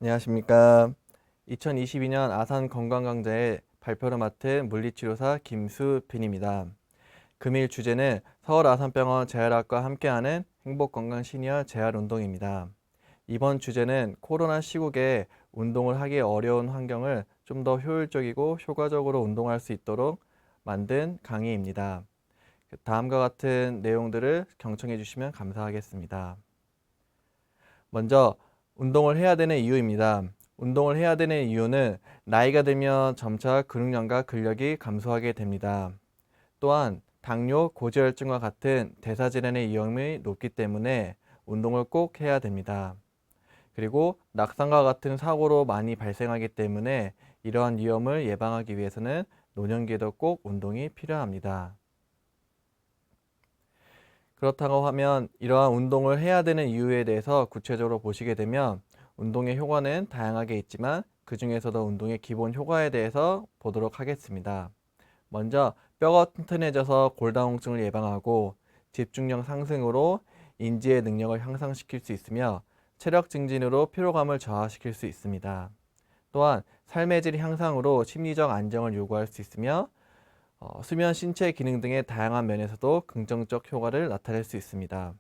안녕하십니까. 2022년 아산 건강강좌의 발표를 맡은 물리치료사 김수빈입니다. 금일 주제는 서울 아산병원 재활학과 함께하는 행복건강 시니어 재활운동입니다. 이번 주제는 코로나 시국에 운동을 하기 어려운 환경을 좀 더 효율적이고 효과적으로 운동할 수 있도록 만든 강의입니다. 다음과 같은 내용들을 경청해 주시면 감사하겠습니다. 먼저 운동을 해야 되는 이유입니다. 운동을 해야 되는 이유는 나이가 들면 점차 근육량과 근력이 감소하게 됩니다. 또한 당뇨, 고지혈증과 같은 대사질환의 위험이 높기 때문에 운동을 꼭 해야 됩니다. 그리고 낙상과 같은 사고로 많이 발생하기 때문에 이러한 위험을 예방하기 위해서는 노년기에도 꼭 운동이 필요합니다. 그렇다고 하면 이러한 운동을 해야 되는 이유에 대해서 구체적으로 보시게 되면 운동의 효과는 다양하게 있지만 그 중에서도 운동의 기본 효과에 대해서 보도록 하겠습니다. 먼저 뼈가 튼튼해져서 골다공증을 예방하고 집중력 상승으로 인지의 능력을 향상시킬 수 있으며 체력 증진으로 피로감을 저하시킬 수 있습니다. 또한 삶의 질 향상으로 심리적 안정을 요구할 수 있으며 수면, 신체 기능 등의 다양한 면에서도 긍정적 효과를 나타낼 수 있습니다.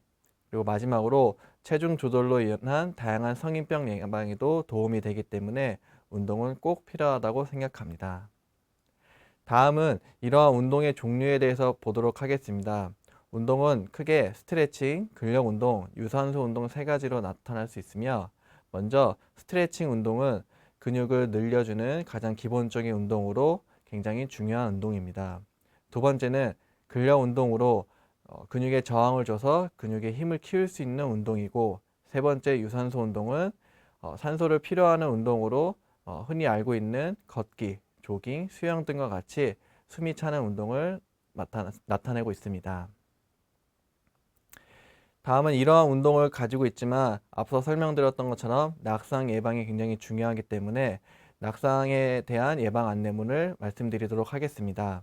그리고 마지막으로 체중 조절로 인한 다양한 성인병 예방에도 도움이 되기 때문에 운동은 꼭 필요하다고 생각합니다. 다음은 이러한 운동의 종류에 대해서 보도록 하겠습니다. 운동은 크게 스트레칭, 근력 운동, 유산소 운동 세 가지로 나타날 수 있으며 먼저 스트레칭 운동은 근육을 늘려주는 가장 기본적인 운동으로 굉장히 중요한 운동입니다. 두 번째는 근력 운동으로 근육에 저항을 줘서 근육의 힘을 키울 수 있는 운동이고 세 번째 유산소 운동은 산소를 필요하는 운동으로 흔히 알고 있는 걷기, 조깅, 수영 등과 같이 숨이 차는 운동을 나타내고 있습니다. 다음은 이러한 운동을 가지고 있지만 앞서 설명드렸던 것처럼 낙상 예방이 굉장히 중요하기 때문에 낙상에 대한 예방 안내문을 말씀드리도록 하겠습니다.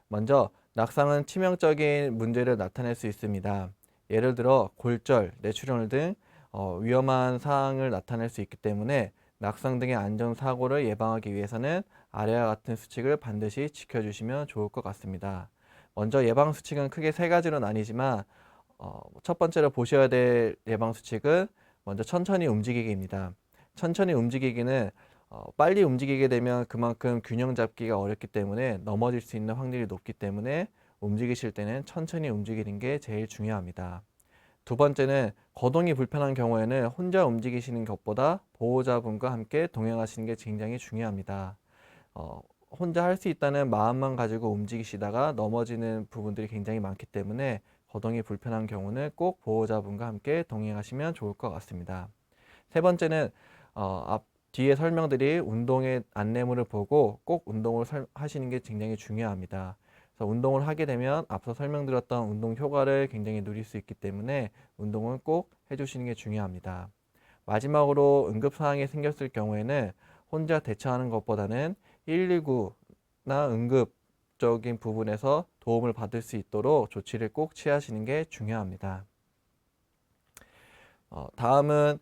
먼저 낙상은 치명적인 문제를 나타낼 수 있습니다. 예를 들어 골절, 뇌출혈 등 위험한 사항을 나타낼 수 있기 때문에 낙상 등의 안전사고를 예방하기 위해서는 아래와 같은 수칙을 반드시 지켜주시면 좋을 것 같습니다. 먼저 예방수칙은 크게 세 가지로 나뉘지만 첫 번째로 보셔야 될 예방수칙은 먼저 천천히 움직이기입니다. 천천히 움직이기는 빨리 움직이게 되면 그만큼 균형 잡기가 어렵기 때문에 넘어질 수 있는 확률이 높기 때문에 움직이실 때는 천천히 움직이는 게 제일 중요합니다. 두 번째는 거동이 불편한 경우에는 혼자 움직이시는 것보다 보호자분과 함께 동행하시는 게 굉장히 중요합니다. 어, 혼자 할 수 있다는 마음만 가지고 움직이시다가 넘어지는 부분들이 굉장히 많기 때문에 거동이 불편한 경우는 꼭 보호자분과 함께 동행하시면 좋을 것 같습니다. 세 번째는 뒤에 설명드린 운동의 안내물을 보고 꼭 운동을 하시는 게 굉장히 중요합니다. 그래서 운동을 하게 되면 앞서 설명드렸던 운동 효과를 굉장히 누릴 수 있기 때문에 운동은 꼭 해주시는 게 중요합니다. 마지막으로 응급사항이 생겼을 경우에는 혼자 대처하는 것보다는 119나 응급적인 부분에서 도움을 받을 수 있도록 조치를 꼭 취하시는 게 중요합니다. 다음은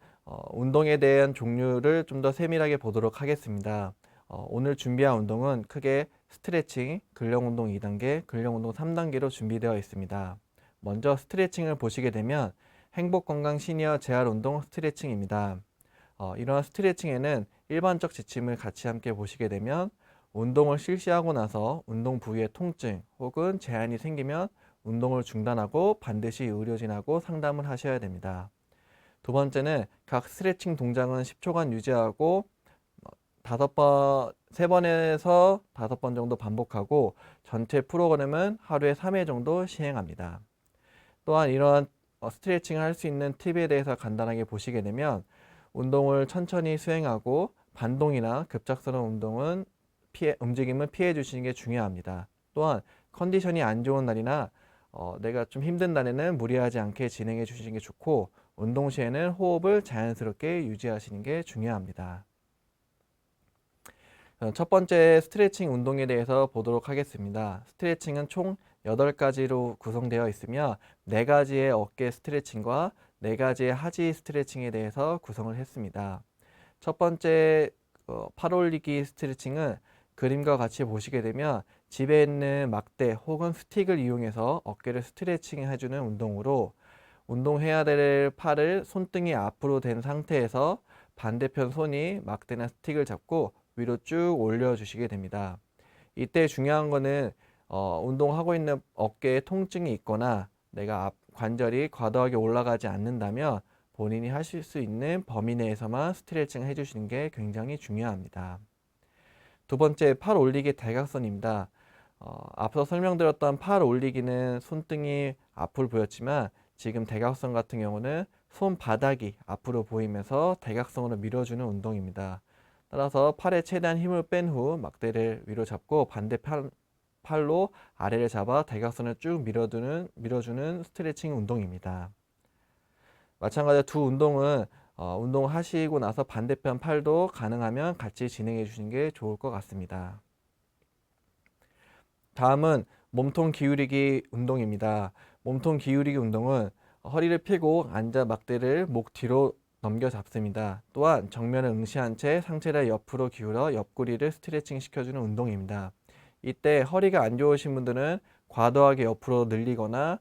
운동에 대한 종류를 좀 더 세밀하게 보도록 하겠습니다. 오늘 준비한 운동은 크게 스트레칭, 근력운동 2단계, 근력운동 3단계로 준비되어 있습니다. 먼저 스트레칭을 보시게 되면 행복건강 시니어 재활운동 스트레칭입니다. 이러한 스트레칭에는 일반적 지침을 같이 함께 보시게 되면 운동을 실시하고 나서 운동 부위에 통증 혹은 제한이 생기면 운동을 중단하고 반드시 의료진하고 상담을 하셔야 됩니다. 두 번째는 각 스트레칭 동작은 10초간 유지하고 세 번에서 5번 정도 반복하고 전체 프로그램은 하루에 3회 정도 시행합니다. 또한 이러한 스트레칭을 할 수 있는 팁에 대해서 간단하게 보시게 되면 운동을 천천히 수행하고 반동이나 급작스러운 움직임은 피해 주시는 게 중요합니다. 또한 컨디션이 안 좋은 날이나 내가 좀 힘든 날에는 무리하지 않게 진행해 주시는 게 좋고 운동 시에는 호흡을 자연스럽게 유지하시는 게 중요합니다. 첫 번째 스트레칭 운동에 대해서 보도록 하겠습니다. 스트레칭은 총 8가지로 구성되어 있으며 4가지의 어깨 스트레칭과 4가지의 하지 스트레칭에 대해서 구성을 했습니다. 첫 번째 팔 올리기 스트레칭은 그림과 같이 보시게 되면 집에 있는 막대 혹은 스틱을 이용해서 어깨를 스트레칭 해주는 운동으로 운동해야 될 팔을 손등이 앞으로 된 상태에서 반대편 손이 막대나 스틱을 잡고 위로 쭉 올려주시게 됩니다. 이때 중요한 거는 운동하고 있는 어깨에 통증이 있거나 내가 앞 관절이 과도하게 올라가지 않는다면 본인이 하실 수 있는 범위 내에서만 스트레칭을 해주시는 게 굉장히 중요합니다. 두 번째, 팔 올리기 대각선입니다. 앞서 설명드렸던 팔 올리기는 손등이 앞으로 보였지만 지금 대각선 같은 경우는 손바닥이 앞으로 보이면서 대각선으로 밀어주는 운동입니다. 따라서 팔에 최대한 힘을 뺀 후 막대를 위로 잡고 팔로 아래를 잡아 대각선을 쭉 밀어주는 스트레칭 운동입니다. 마찬가지로 두 운동은 운동하시고 나서 반대편 팔도 가능하면 같이 진행해 주시는 게 좋을 것 같습니다. 다음은 몸통 기울이기 운동입니다. 몸통 기울이기 운동은 허리를 펴고 앉아 막대를 목 뒤로 넘겨 잡습니다. 또한 정면을 응시한 채 상체를 옆으로 기울여 옆구리를 스트레칭 시켜주는 운동입니다. 이때 허리가 안 좋으신 분들은 과도하게 옆으로 늘리거나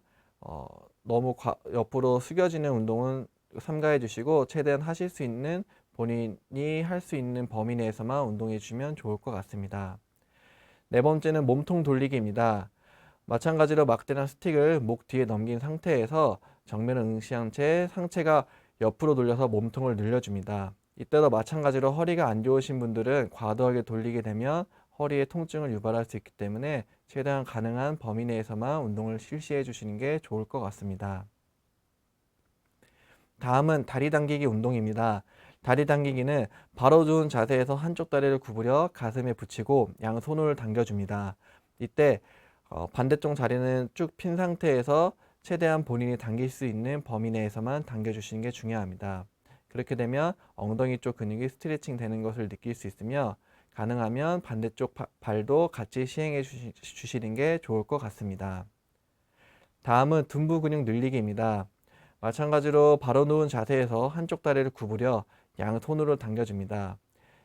너무 옆으로 숙여지는 운동은 삼가해 주시고 최대한 하실 수 있는 본인이 할 수 있는 범위 내에서만 운동해 주시면 좋을 것 같습니다. 네 번째는 몸통 돌리기입니다. 마찬가지로 막대나 스틱을 목 뒤에 넘긴 상태에서 정면을 응시한 채 상체가 옆으로 돌려서 몸통을 늘려줍니다. 이때도 마찬가지로 허리가 안 좋으신 분들은 과도하게 돌리게 되면 허리에 통증을 유발할 수 있기 때문에 최대한 가능한 범위 내에서만 운동을 실시해 주시는 게 좋을 것 같습니다. 다음은 다리 당기기 운동입니다. 다리 당기기는 바로 누운 자세에서 한쪽 다리를 구부려 가슴에 붙이고 양손을 당겨줍니다. 이때 반대쪽 다리는 쭉 핀 상태에서 최대한 본인이 당길 수 있는 범위 내에서만 당겨주시는 게 중요합니다. 그렇게 되면 엉덩이 쪽 근육이 스트레칭 되는 것을 느낄 수 있으며 가능하면 반대쪽 발도 같이 시행해 주시는 게 좋을 것 같습니다. 다음은 둔부 근육 늘리기입니다. 마찬가지로 바로 누운 자세에서 한쪽 다리를 구부려 양손으로 당겨줍니다.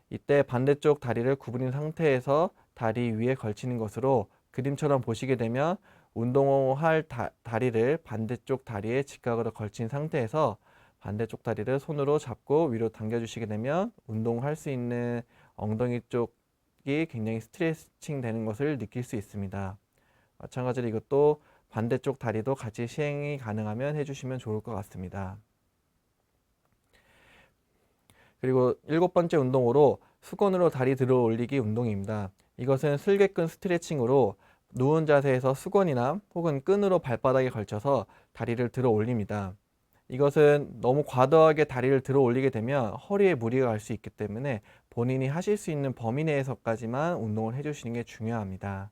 이때 반대쪽 다리를 구부린 상태에서 다리 위에 걸치는 것으로 그림처럼 보시게 되면 운동할 다리를 반대쪽 다리에 직각으로 걸친 상태에서 반대쪽 다리를 손으로 잡고 위로 당겨주시게 되면 운동할 수 있는 엉덩이 쪽이 굉장히 스트레칭 되는 것을 느낄 수 있습니다. 마찬가지로 이것도 반대쪽 다리도 같이 시행이 가능하면 해주시면 좋을 것 같습니다. 그리고 일곱 번째 운동으로 수건으로 다리 들어 올리기 운동입니다. 이것은 슬개끈 스트레칭으로 누운 자세에서 수건이나 혹은 끈으로 발바닥에 걸쳐서 다리를 들어 올립니다. 이것은 너무 과도하게 다리를 들어 올리게 되면 허리에 무리가 갈 수 있기 때문에 본인이 하실 수 있는 범위 내에서까지만 운동을 해주시는 게 중요합니다.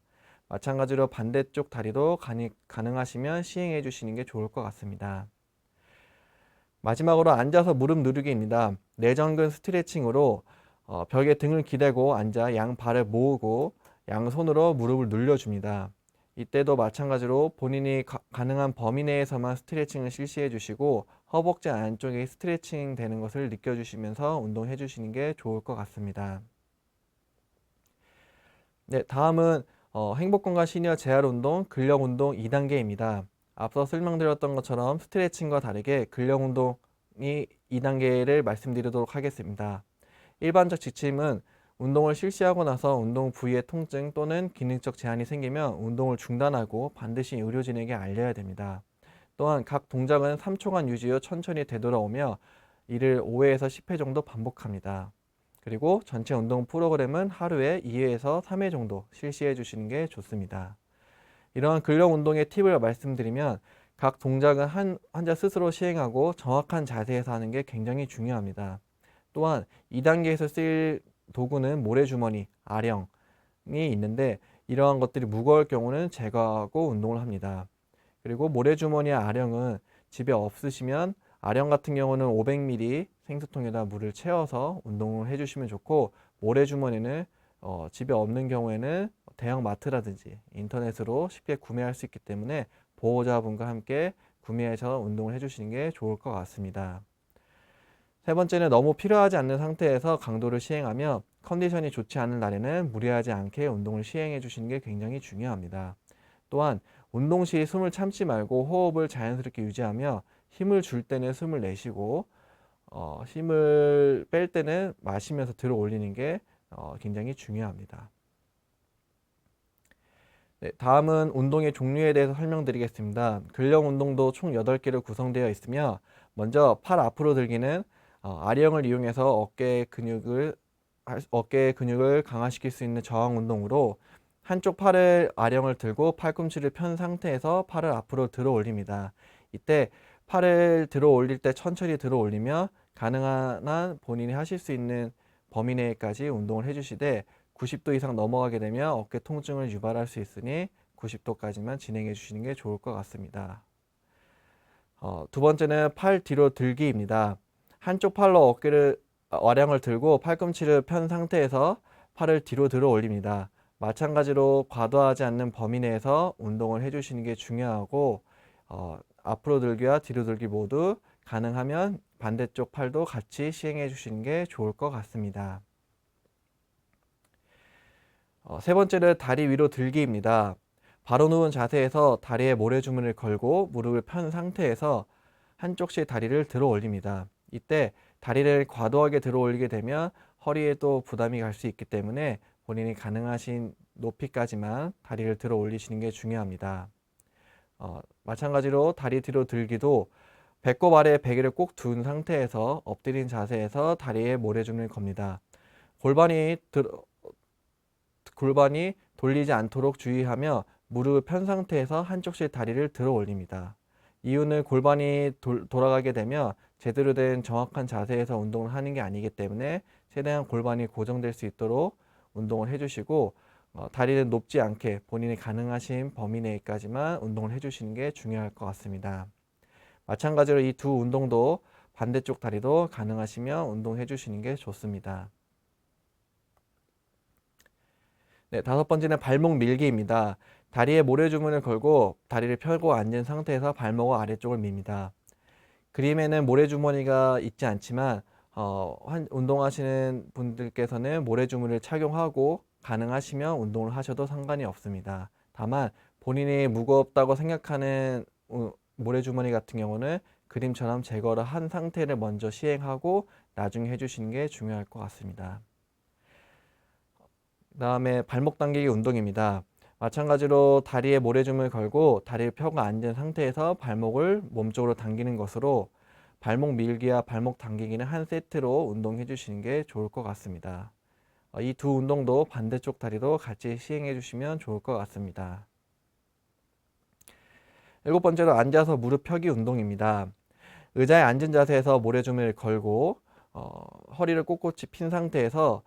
마찬가지로 반대쪽 다리도 가능하시면 시행해 주시는 게 좋을 것 같습니다. 마지막으로 앉아서 무릎 누르기입니다. 내전근 스트레칭으로 벽에 등을 기대고 앉아 양 발을 모으고 양손으로 무릎을 눌려줍니다. 이때도 마찬가지로 본인이 가능한 범위 내에서만 스트레칭을 실시해 주시고 허벅지 안쪽이 스트레칭 되는 것을 느껴주시면서 운동해 주시는 게 좋을 것 같습니다. 네, 다음은 행복건강 시니어 재활 운동, 근력 운동 2단계입니다. 앞서 설명드렸던 것처럼 스트레칭과 다르게 근력 운동이 2단계를 말씀드리도록 하겠습니다. 일반적 지침은 운동을 실시하고 나서 운동 부위의 통증 또는 기능적 제한이 생기면 운동을 중단하고 반드시 의료진에게 알려야 됩니다. 또한 각 동작은 3초간 유지 후 천천히 되돌아오며 이를 5회에서 10회 정도 반복합니다. 그리고 전체 운동 프로그램은 하루에 2회에서 3회 정도 실시해 주시는 게 좋습니다. 이러한 근력 운동의 팁을 말씀드리면 각 동작은 환자 스스로 시행하고 정확한 자세에서 하는 게 굉장히 중요합니다. 또한 2단계에서 쓰일 도구는 모래주머니, 아령이 있는데 이러한 것들이 무거울 경우는 제거하고 운동을 합니다. 그리고 모래주머니와 아령은 집에 없으시면 아령 같은 경우는 500ml 생수통에다 물을 채워서 운동을 해주시면 좋고 모래주머니는 집에 없는 경우에는 대형 마트라든지 인터넷으로 쉽게 구매할 수 있기 때문에 보호자분과 함께 구매해서 운동을 해주시는 게 좋을 것 같습니다. 세 번째는 너무 필요하지 않는 상태에서 강도를 시행하며 컨디션이 좋지 않은 날에는 무리하지 않게 운동을 시행해 주시는 게 굉장히 중요합니다. 또한 운동 시 숨을 참지 말고 호흡을 자연스럽게 유지하며 힘을 줄 때는 숨을 내쉬고 힘을 뺄 때는 마시면서 들어 올리는 게 굉장히 중요합니다. 네, 다음은 운동의 종류에 대해서 설명드리겠습니다. 근력 운동도 총 8개로 구성되어 있으며 먼저 팔 앞으로 들기는 아령을 이용해서 어깨 근육을 강화시킬 수 있는 저항 운동으로 한쪽 팔을 아령을 들고 팔꿈치를 편 상태에서 팔을 앞으로 들어 올립니다. 이때 팔을 들어 올릴 때 천천히 들어 올리며 가능한 한 본인이 하실 수 있는 범위 내까지 운동을 해주시되 90도 이상 넘어가게 되면 어깨 통증을 유발할 수 있으니 90도까지만 진행해 주시는 게 좋을 것 같습니다. 두 번째는 팔 뒤로 들기입니다. 한쪽 팔로 와량을 들고 팔꿈치를 편 상태에서 팔을 뒤로 들어 올립니다. 마찬가지로 과도하지 않는 범위 내에서 운동을 해주시는 게 중요하고 앞으로 들기와 뒤로 들기 모두 가능하면 반대쪽 팔도 같이 시행해 주시는 게 좋을 것 같습니다. 세 번째는 다리 위로 들기입니다. 바로 누운 자세에서 다리에 모래주머니를 걸고 무릎을 편 상태에서 한쪽씩 다리를 들어 올립니다. 이때 다리를 과도하게 들어 올리게 되면 허리에도 부담이 갈 수 있기 때문에 본인이 가능하신 높이까지만 다리를 들어 올리시는 게 중요합니다. 마찬가지로 다리 뒤로 들기도 배꼽 아래 베개를 꼭 둔 상태에서 엎드린 자세에서 다리에 모래주머니를 겁니다. 골반이 돌리지 않도록 주의하며 무릎을 편 상태에서 한쪽씩 다리를 들어 올립니다. 이유는 골반이 돌아가게 되면 제대로 된 정확한 자세에서 운동을 하는 게 아니기 때문에 최대한 골반이 고정될 수 있도록 운동을 해주시고 다리는 높지 않게 본인이 가능하신 범위 내까지만 운동을 해주시는 게 중요할 것 같습니다. 마찬가지로 이 두 운동도 반대쪽 다리도 가능하시면 운동해 주시는 게 좋습니다. 네, 다섯 번째는 발목 밀기입니다. 다리에 모래주머니를 걸고 다리를 펴고 앉은 상태에서 발목을 아래쪽을 밉니다. 그림에는 모래주머니가 있지 않지만 운동하시는 분들께서는 모래주머니를 착용하고 가능하시면 운동을 하셔도 상관이 없습니다. 다만 본인이 무겁다고 생각하는 모래주머니 같은 경우는 그림처럼 제거를 한 상태를 먼저 시행하고 나중에 해주시는 게 중요할 것 같습니다. 그 다음에 발목 당기기 운동입니다. 마찬가지로 다리에 모래줌을 걸고 다리를 펴고 앉은 상태에서 발목을 몸쪽으로 당기는 것으로 발목 밀기와 발목 당기기는 한 세트로 운동해 주시는 게 좋을 것 같습니다. 이 두 운동도 반대쪽 다리도 같이 시행해 주시면 좋을 것 같습니다. 일곱 번째로 앉아서 무릎 펴기 운동입니다. 의자에 앉은 자세에서 모래줌을 걸고 허리를 꼿꼿이 핀 상태에서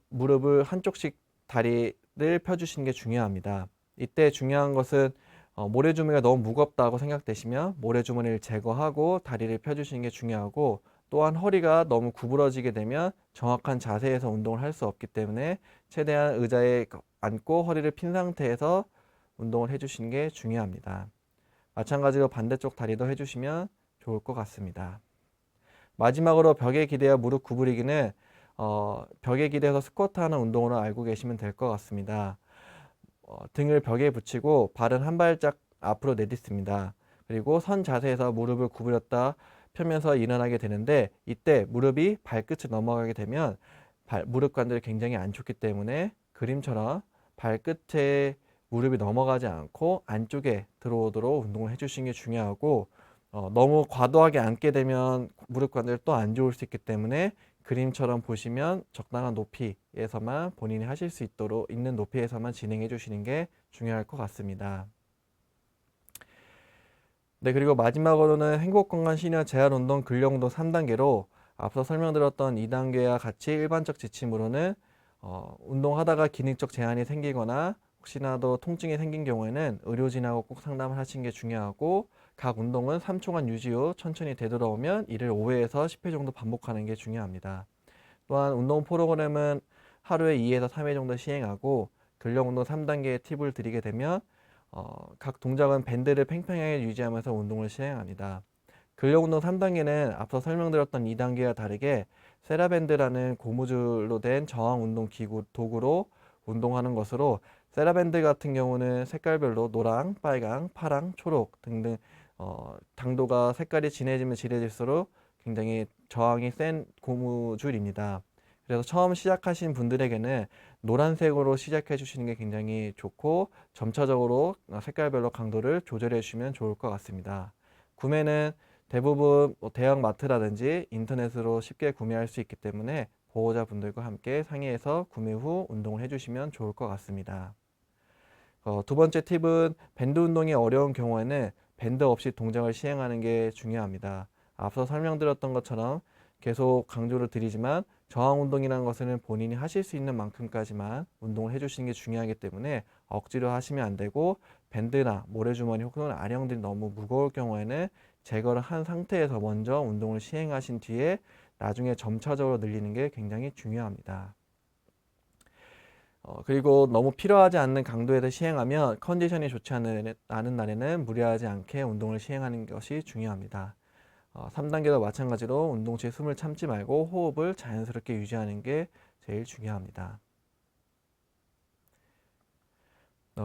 무릎을 한쪽씩 다리를 펴주시는 게 중요합니다. 이때 중요한 것은 모래주머니가 너무 무겁다고 생각되시면 모래주머니를 제거하고 다리를 펴주시는 게 중요하고 또한 허리가 너무 구부러지게 되면 정확한 자세에서 운동을 할 수 없기 때문에 최대한 의자에 앉고 허리를 핀 상태에서 운동을 해주시는 게 중요합니다. 마찬가지로 반대쪽 다리도 해주시면 좋을 것 같습니다. 마지막으로 벽에 기대어 무릎 구부리기는 벽에 기대서 스쿼트하는 운동으로 알고 계시면 될 것 같습니다. 등을 벽에 붙이고 발은 한 발짝 앞으로 내딛습니다. 그리고 선 자세에서 무릎을 구부렸다 펴면서 일어나게 되는데 이때 무릎이 발끝을 넘어가게 되면 무릎 관절이 굉장히 안 좋기 때문에 그림처럼 발끝에 무릎이 넘어가지 않고 안쪽에 들어오도록 운동을 해주시는 게 중요하고 너무 과도하게 앉게 되면 무릎 관절이 또 안 좋을 수 있기 때문에 그림처럼 보시면 적당한 높이에서만 본인이 하실 수 있도록 있는 높이에서만 진행해 주시는 게 중요할 것 같습니다. 네, 그리고 마지막으로는 행복건강 시니어 재활운동 근력운동 3단계로 앞서 설명드렸던 2단계와 같이 일반적 지침으로는 운동하다가 기능적 제한이 생기거나 혹시나도 통증이 생긴 경우에는 의료진하고 꼭 상담을 하시는 게 중요하고 각 운동은 3초간 유지 후 천천히 되돌아오면 이를 5회에서 10회 정도 반복하는 게 중요합니다. 또한 운동 프로그램은 하루에 2에서 3회 정도 시행하고 근력운동 3단계의 팁을 드리게 되면 각 동작은 밴드를 팽팽하게 유지하면서 운동을 시행합니다. 근력 운동 3단계는 앞서 설명드렸던 2단계와 다르게 세라밴드라는 고무줄로 된 저항 운동 기구 도구로 운동하는 것으로, 세라밴드 같은 경우는 색깔별로 노랑, 빨강, 파랑, 초록 등등 당도가 색깔이 진해지면 진해질수록 굉장히 저항이 센 고무줄입니다. 그래서 처음 시작하신 분들에게는 노란색으로 시작해 주시는 게 굉장히 좋고, 점차적으로 색깔별로 강도를 조절해 주시면 좋을 것 같습니다. 구매는 대부분 대형 마트라든지 인터넷으로 쉽게 구매할 수 있기 때문에 보호자분들과 함께 상의해서 구매 후 운동을 해주시면 좋을 것 같습니다. 두 번째 팁은 밴드 운동이 어려운 경우에는 밴드 없이 동작을 시행하는 게 중요합니다. 앞서 설명드렸던 것처럼 계속 강조를 드리지만, 저항 운동이라는 것은 본인이 하실 수 있는 만큼까지만 운동을 해주시는 게 중요하기 때문에 억지로 하시면 안 되고, 밴드나 모래주머니 혹은 아령들이 너무 무거울 경우에는 제거를 한 상태에서 먼저 운동을 시행하신 뒤에 나중에 점차적으로 늘리는 게 굉장히 중요합니다. 그리고 너무 필요하지 않는 강도에서 시행하면 컨디션이 좋지 않은 날에는 무리하지 않게 운동을 시행하는 것이 중요합니다. 3단계도 마찬가지로 운동 시 숨을 참지 말고 호흡을 자연스럽게 유지하는 게 제일 중요합니다.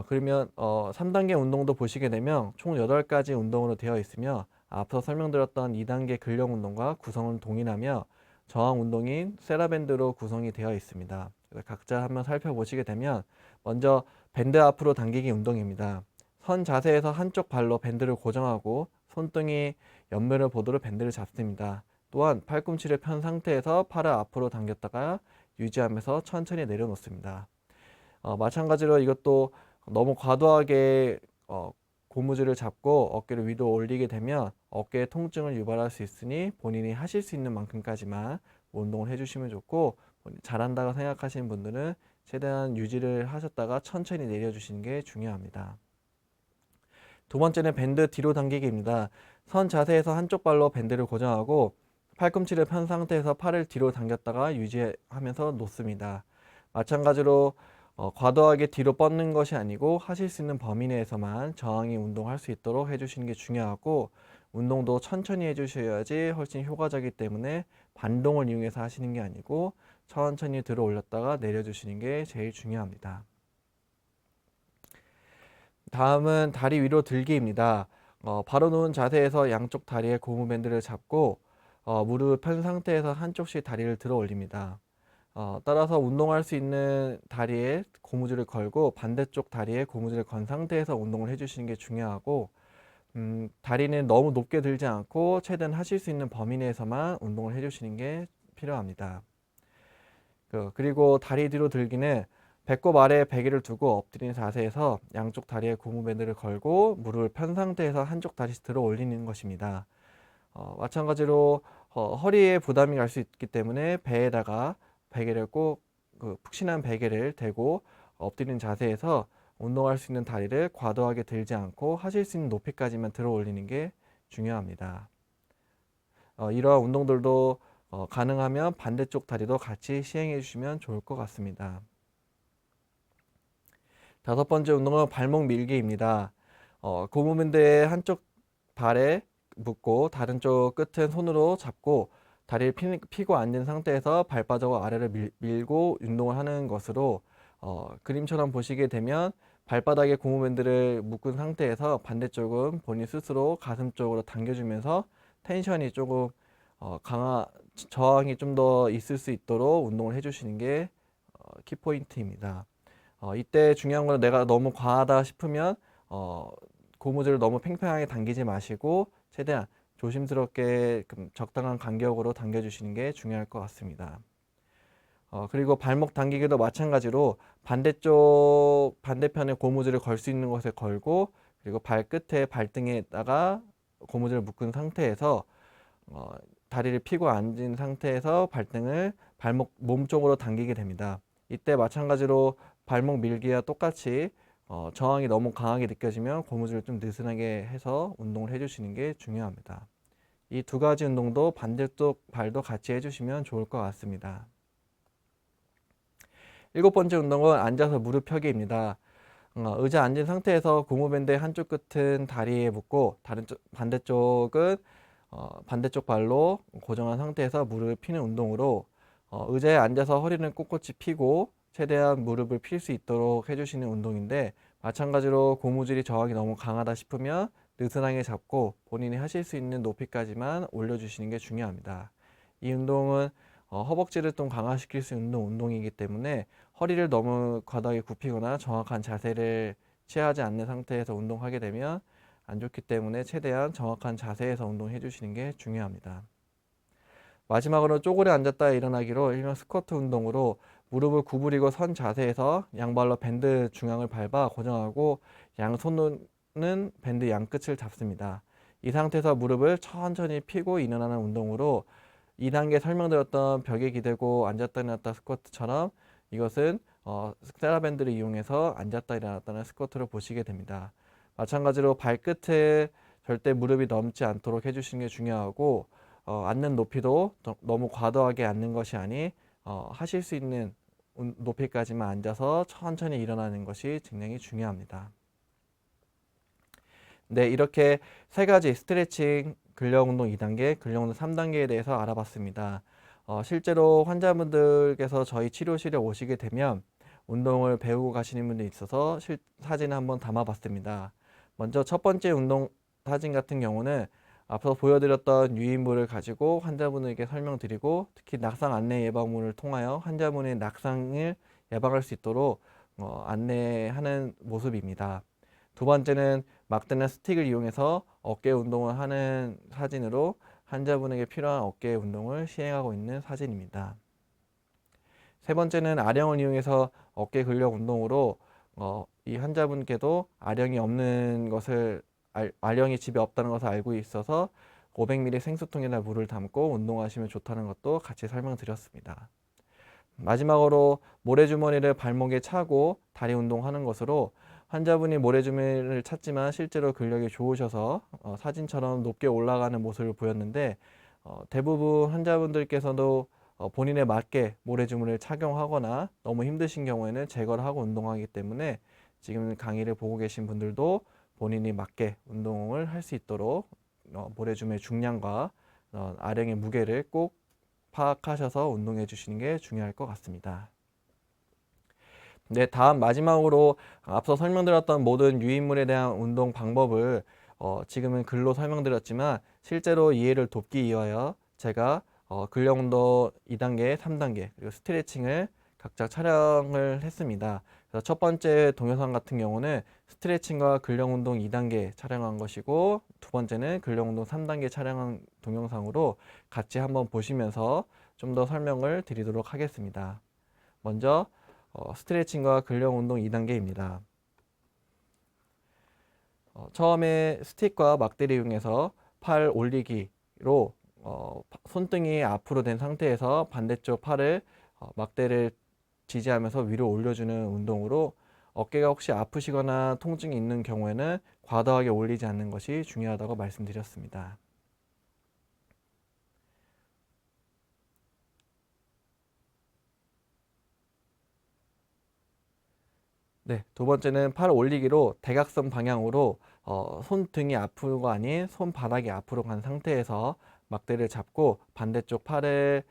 그러면 3단계 운동도 보시게 되면 총 8가지 운동으로 되어 있으며, 앞서 설명드렸던 2단계 근력 운동과 구성은 동일하며 저항 운동인 세라밴드로 구성이 되어 있습니다. 각자 한번 살펴보시게 되면, 먼저 밴드 앞으로 당기기 운동입니다. 선 자세에서 한쪽 발로 밴드를 고정하고 손등이 옆면을 보도록 밴드를 잡습니다. 또한 팔꿈치를 편 상태에서 팔을 앞으로 당겼다가 유지하면서 천천히 내려놓습니다. 마찬가지로 이것도 너무 과도하게 고무줄을 잡고 어깨를 위로 올리게 되면 어깨에 통증을 유발할 수 있으니 본인이 하실 수 있는 만큼까지만 운동을 해주시면 좋고, 잘한다고 생각하시는 분들은 최대한 유지를 하셨다가 천천히 내려주시는 게 중요합니다. 두 번째는 밴드 뒤로 당기기입니다. 선 자세에서 한쪽 발로 밴드를 고정하고 팔꿈치를 편 상태에서 팔을 뒤로 당겼다가 유지하면서 놓습니다. 마찬가지로 과도하게 뒤로 뻗는 것이 아니고 하실 수 있는 범위 내에서만 저항이 운동할 수 있도록 해주시는 게 중요하고, 운동도 천천히 해주셔야지 훨씬 효과적이기 때문에 반동을 이용해서 하시는 게 아니고 천천히 들어 올렸다가 내려주시는 게 제일 중요합니다. 다음은 다리 위로 들기입니다. 바로 누운 자세에서 양쪽 다리에 고무밴드를 잡고 무릎을 편 상태에서 한쪽씩 다리를 들어 올립니다. 따라서 운동할 수 있는 다리에 고무줄을 걸고 반대쪽 다리에 고무줄을 건 상태에서 운동을 해주시는 게 중요하고, 다리는 너무 높게 들지 않고 최대한 하실 수 있는 범위 내에서만 운동을 해주시는 게 필요합니다. 그리고 다리 뒤로 들기는 배꼽 아래에 베개를 두고 엎드린 자세에서 양쪽 다리에 고무밴드를 걸고 무릎을 편 상태에서 한쪽 다리씩 들어 올리는 것입니다. 마찬가지로 허리에 부담이 갈 수 있기 때문에 배에다가 베개를 꼭 푹신한 베개를 대고 엎드린 자세에서 운동할 수 있는 다리를 과도하게 들지 않고 하실 수 있는 높이까지만 들어 올리는 게 중요합니다. 이러한 운동들도 가능하면 반대쪽 다리도 같이 시행해 주시면 좋을 것 같습니다. 다섯 번째 운동은 발목 밀기입니다. 고무밴드의 한쪽 발에 묶고 다른 쪽 끝은 손으로 잡고 다리를 피고 앉은 상태에서 발바닥을 아래를 밀고 운동을 하는 것으로, 그림처럼 보시게 되면 발바닥에 고무밴드를 묶은 상태에서 반대쪽은 본인 스스로 가슴 쪽으로 당겨주면서 텐션이 조금 저항이 좀 더 있을 수 있도록 운동을 해주시는 게 키포인트입니다. 이때 중요한 건, 내가 너무 과하다 싶으면 고무줄을 너무 팽팽하게 당기지 마시고 최대한 조심스럽게 적당한 간격으로 당겨주시는 게 중요할 것 같습니다. 그리고 발목 당기기도 마찬가지로 반대편에 고무줄을 걸 수 있는 곳에 걸고, 그리고 발끝에 발등에다가 고무줄을 묶은 상태에서 다리를 펴고 앉은 상태에서 발등을 몸 쪽으로 당기게 됩니다. 이때 마찬가지로 발목 밀기와 똑같이 저항이 너무 강하게 느껴지면 고무줄을 좀 느슨하게 해서 운동을 해주시는 게 중요합니다. 이 두 가지 운동도 반대쪽 발도 같이 해주시면 좋을 것 같습니다. 일곱 번째 운동은 앉아서 무릎 펴기입니다. 의자 앉은 상태에서 고무밴드의 한쪽 끝은 다리에 묶고 반대쪽은 반대쪽 발로 고정한 상태에서 무릎을 피는 운동으로 의자에 앉아서 허리는 꼿꼿이 펴고 최대한 무릎을 필 수 있도록 해주시는 운동인데, 마찬가지로 고무줄이 저항이 너무 강하다 싶으면 느슨하게 잡고 본인이 하실 수 있는 높이까지만 올려주시는 게 중요합니다. 이 운동은 허벅지를 좀 강화시킬 수 있는 운동이기 때문에 허리를 너무 과다하게 굽히거나 정확한 자세를 취하지 않는 상태에서 운동하게 되면 안 좋기 때문에 최대한 정확한 자세에서 운동해 주시는 게 중요합니다. 마지막으로 쪼그려 앉았다 일어나기로 일명 스쿼트 운동으로 무릎을 구부리고 선 자세에서 양발로 밴드 중앙을 밟아 고정하고 양손은 밴드 양끝을 잡습니다. 이 상태에서 무릎을 천천히 펴고 일어나는 운동으로 2단계 설명드렸던 벽에 기대고 앉았다 일어났다 스쿼트처럼 이것은 세라밴드를 이용해서 앉았다 일어났다는 스쿼트를 보시게 됩니다. 마찬가지로 발끝에 절대 무릎이 넘지 않도록 해주시는 게 중요하고, 앉는 높이도 너무 과도하게 앉는 것이 아닌 하실 수 있는 높이까지만 앉아서 천천히 일어나는 것이 굉장히 중요합니다. 네, 이렇게 세 가지 스트레칭, 근력운동 2단계, 근력운동 3단계에 대해서 알아봤습니다. 실제로 환자분들께서 저희 치료실에 오시게 되면 운동을 배우고 가시는 분들이 있어서 사진을 한번 담아봤습니다. 먼저 첫 번째 운동 사진 같은 경우는 앞서 보여드렸던 유인물을 가지고 환자분에게 설명드리고, 특히 낙상 안내 예방문을 통하여 환자분의 낙상을 예방할 수 있도록 안내하는 모습입니다. 두 번째는 막대나 스틱을 이용해서 어깨 운동을 하는 사진으로 환자분에게 필요한 어깨 운동을 시행하고 있는 사진입니다. 세 번째는 아령을 이용해서 어깨 근력 운동으로 이 환자분께도 아령이 없는 것을 아령이 집에 없다는 것을 알고 있어서 500ml 생수통에다 물을 담고 운동하시면 좋다는 것도 같이 설명드렸습니다. 마지막으로 모래주머니를 발목에 차고 다리 운동하는 것으로 환자분이 모래주머니를 찼지만 실제로 근력이 좋으셔서 사진처럼 높게 올라가는 모습을 보였는데, 대부분 환자분들께서도 본인에 맞게 모래주머니를 착용하거나 너무 힘드신 경우에는 제거를 하고 운동하기 때문에 지금 강의를 보고 계신 분들도 본인이 맞게 운동을 할 수 있도록 모래주머니의 중량과 아령의 무게를 꼭 파악하셔서 운동해 주시는 게 중요할 것 같습니다. 네, 다음 마지막으로 앞서 설명드렸던 모든 유인물에 대한 운동 방법을 지금은 글로 설명드렸지만 실제로 이해를 돕기 위하여 제가 근력운동 2단계, 3단계 그리고 스트레칭을 각자 촬영을 했습니다. 그래서 첫 번째 동영상 같은 경우는 스트레칭과 근력운동 2단계 촬영한 것이고, 두 번째는 근력운동 3단계 촬영한 동영상으로 같이 한번 보시면서 좀 더 설명을 드리도록 하겠습니다. 먼저 스트레칭과 근력운동 2단계입니다. 처음에 스틱과 막대를 이용해서 팔 올리기로 손등이 앞으로 된 상태에서 반대쪽 팔을 막대를 지지하면서 위로 올려주는 운동으로 어깨가 혹시 아프시거나 통증이 있는 경우에는 과도하게 올리지 않는 것이 중요하다고 말씀드렸습니다. 네, 두 번째는 팔 올리기로 대각선 방향으로 손등이 앞으로가 아닌 손바닥이 앞으로 간 상태에서 막대를 잡고 반대쪽 팔을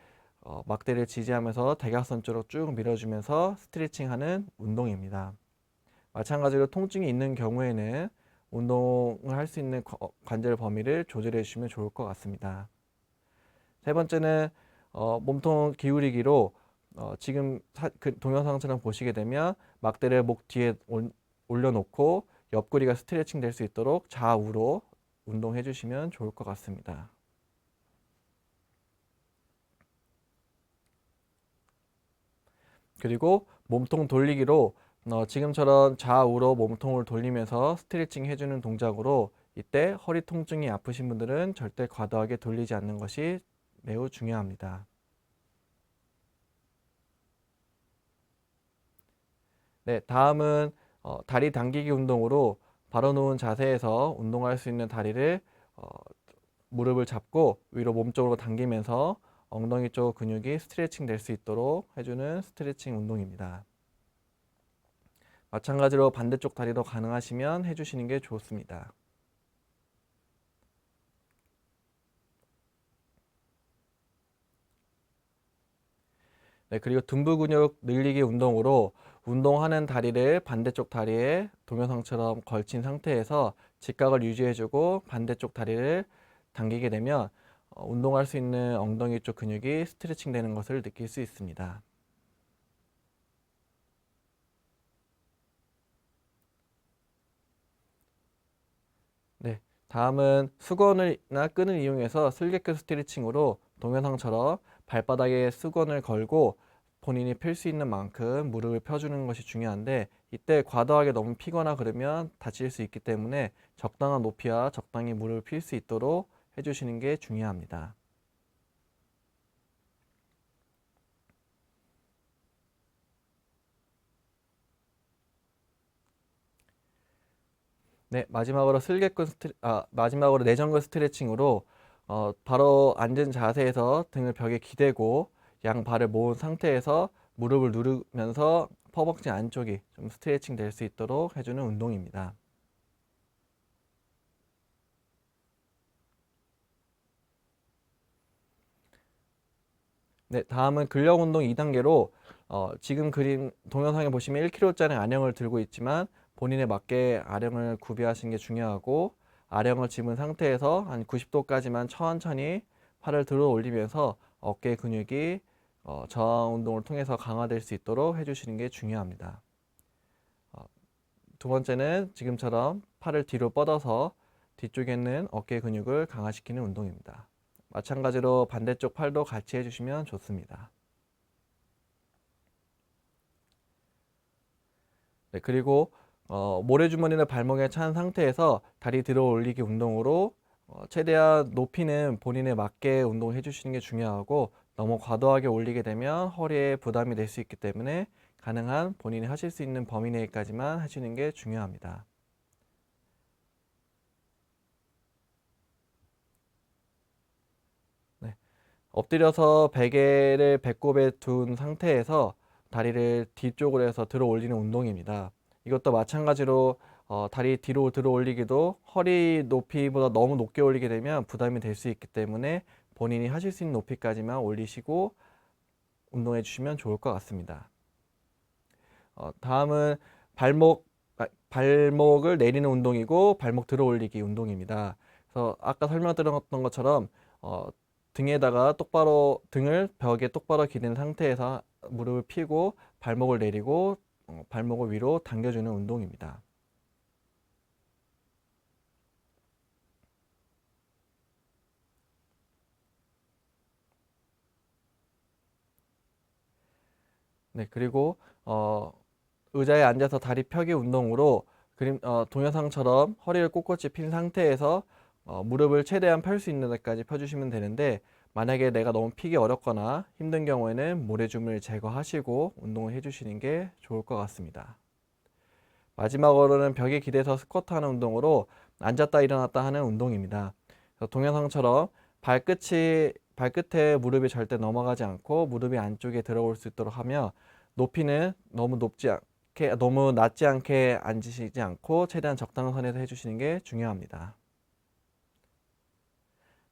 막대를 지지하면서 대각선 쪽으로 쭉 밀어주면서 스트레칭하는 운동입니다. 마찬가지로 통증이 있는 경우에는 운동을 할 수 있는 관절 범위를 조절해 주시면 좋을 것 같습니다. 세 번째는 몸통 기울이기로 지금 그 동영상처럼 보시게 되면 막대를 목 뒤에 올려놓고 옆구리가 스트레칭 될 수 있도록 좌우로 운동해 주시면 좋을 것 같습니다. 그리고 몸통 돌리기로 지금처럼 좌우로 몸통을 돌리면서 스트레칭 해주는 동작으로, 이때 허리 통증이 아프신 분들은 절대 과도하게 돌리지 않는 것이 매우 중요합니다. 네, 다음은 다리 당기기 운동으로 바로 누운 자세에서 운동할 수 있는 다리를 무릎을 잡고 위로 몸쪽으로 당기면서 엉덩이 쪽 근육이 스트레칭 될 수 있도록 해주는 스트레칭 운동입니다. 마찬가지로 반대쪽 다리도 가능하시면 해주시는 게 좋습니다. 네, 그리고 둔부 근육 늘리기 운동으로 운동하는 다리를 반대쪽 다리에 동영상처럼 걸친 상태에서 직각을 유지해주고 반대쪽 다리를 당기게 되면 운동할 수 있는 엉덩이 쪽 근육이 스트레칭 되는 것을 느낄 수 있습니다. 네, 다음은 수건이나 끈을 이용해서 슬개끝 스트레칭으로 동영상처럼 발바닥에 수건을 걸고 본인이 펼 수 있는 만큼 무릎을 펴주는 것이 중요한데 이때 과도하게 너무 피거나 그러면 다칠 수 있기 때문에 적당한 높이와 적당히 무릎을 필 수 있도록 해주시는 게 중요합니다. 네, 마지막으로 내전근 스트레칭으로 바로 앉은 자세에서 등을 벽에 기대고 양 발을 모은 상태에서 무릎을 누르면서 허벅지 안쪽이 좀 스트레칭 될 수 있도록 해주는 운동입니다. 네, 다음은 근력 운동 2단계로 지금 그림 동영상에 보시면 1kg짜리 아령을 들고 있지만 본인에 맞게 아령을 구비하시는 게 중요하고 아령을 집은 상태에서 한 90도까지만 천천히 팔을 들어 올리면서 어깨 근육이 저항 운동을 통해서 강화될 수 있도록 해주시는 게 중요합니다. 어, 두 번째는 지금처럼 팔을 뒤로 뻗어서 뒤쪽에 있는 어깨 근육을 강화시키는 운동입니다. 마찬가지로 반대쪽 팔도 같이 해주시면 좋습니다. 네, 그리고 모래주머니를 발목에 찬 상태에서 다리 들어 올리기 운동으로 최대한 높이는 본인에 맞게 운동을 해주시는 게 중요하고 너무 과도하게 올리게 되면 허리에 부담이 될 수 있기 때문에 가능한 본인이 하실 수 있는 범위 내까지만 하시는 게 중요합니다. 네, 엎드려서 베개를 배꼽에 둔 상태에서 다리를 뒤쪽으로 해서 들어 올리는 운동입니다. 이것도 마찬가지로 다리 뒤로 들어 올리기도 허리 높이보다 너무 높게 올리게 되면 부담이 될 수 있기 때문에 본인이 하실 수 있는 높이까지만 올리시고 운동해 주시면 좋을 것 같습니다. 다음은 발목을 내리는 운동이고 발목 들어 올리기 운동입니다. 그래서 아까 설명드렸던 것처럼 어, 등에다가 똑바로 등을 벽에 똑바로 기댄 상태에서 무릎을 펴고 발목을 내리고 발목을 위로 당겨주는 운동입니다. 네, 그리고 의자에 앉아서 다리 펴기 운동으로 동영상처럼 허리를 꼿꼿이 핀 상태에서 무릎을 최대한 펼 수 있는 데까지 펴주시면 되는데 만약에 내가 너무 피기 어렵거나 힘든 경우에는 모래줌을 제거하시고 운동을 해주시는 게 좋을 것 같습니다. 마지막으로는 벽에 기대서 스쿼트하는 운동으로 앉았다 일어났다 하는 운동입니다. 동영상처럼 발끝에 무릎이 절대 넘어가지 않고 무릎이 안쪽에 들어올 수 있도록 하며 높이는 너무 낮지 않게 앉으시지 않고 최대한 적당한 선에서 해주시는 게 중요합니다.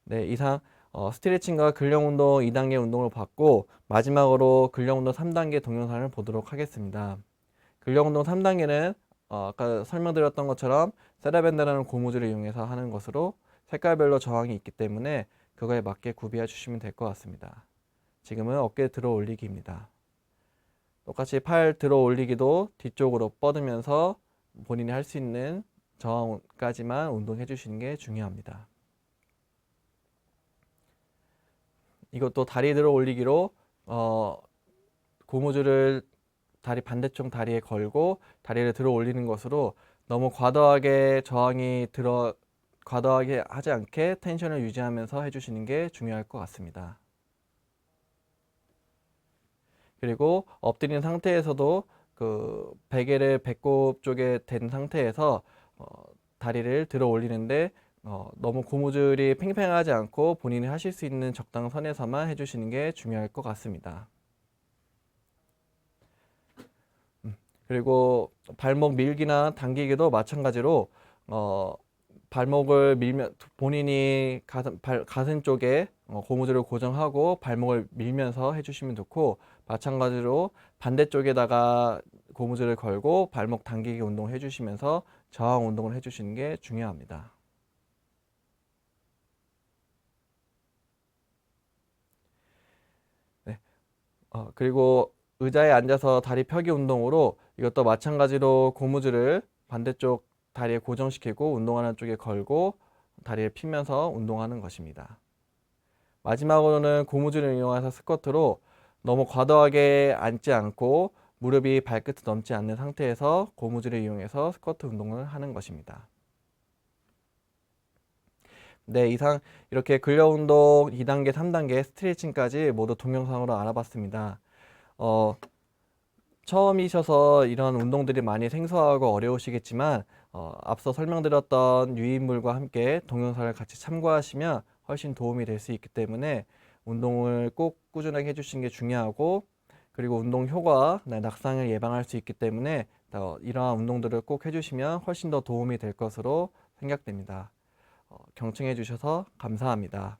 네, 이상 스트레칭과 근력 운동 2단계 운동을 봤고 마지막으로 근력 운동 3단계 동영상을 보도록 하겠습니다. 근력 운동 3단계는 아까 설명드렸던 것처럼 세라밴드라는 고무줄을 이용해서 하는 것으로 색깔별로 저항이 있기 때문에 그거에 맞게 구비해 주시면 될 것 같습니다. 지금은 어깨 들어 올리기입니다. 똑같이 팔 들어 올리기도 뒤쪽으로 뻗으면서 본인이 할 수 있는 저항까지만 운동해 주시는 게 중요합니다. 이것도 다리 들어 올리기로 고무줄을 다리 반대쪽 다리에 걸고 다리를 들어 올리는 것으로 너무 과도하게 하지 않게 텐션을 유지하면서 해주시는 게 중요할 것 같습니다. 그리고 엎드린 상태에서도 그 베개를 배꼽 쪽에 댄 상태에서 다리를 들어 올리는데 너무 고무줄이 팽팽하지 않고 본인이 하실 수 있는 적당선에서만 해주시는 게 중요할 것 같습니다. 그리고 발목 밀기나 당기기도 마찬가지로 발목을 밀면 본인이 가슴 쪽에 고무줄을 고정하고 발목을 밀면서 해주시면 좋고, 마찬가지로 반대쪽에다가 고무줄을 걸고 발목 당기기 운동을 해주시면서 저항 운동을 해주시는 게 중요합니다. 네. 그리고 의자에 앉아서 다리 펴기 운동으로 이것도 마찬가지로 고무줄을 반대쪽 다리에 고정시키고 운동하는 쪽에 걸고 다리를 피면서 운동하는 것입니다. 마지막으로는 고무줄을 이용해서 스쿼트로 너무 과도하게 앉지 않고 무릎이 발끝을 넘지 않는 상태에서 고무줄을 이용해서 스쿼트 운동을 하는 것입니다. 네, 이상 이렇게 근력 운동 2단계, 3단계 스트레칭까지 모두 동영상으로 알아봤습니다. 어, 처음이셔서 이런 운동들이 많이 생소하고 어려우시겠지만 앞서 설명드렸던 유인물과 함께 동영상을 같이 참고하시면 훨씬 도움이 될 수 있기 때문에 운동을 꼭 꾸준하게 해주시는 게 중요하고, 그리고 운동 효과, 낙상을 예방할 수 있기 때문에 이러한 운동들을 꼭 해주시면 훨씬 더 도움이 될 것으로 생각됩니다. 경청해 주셔서 감사합니다.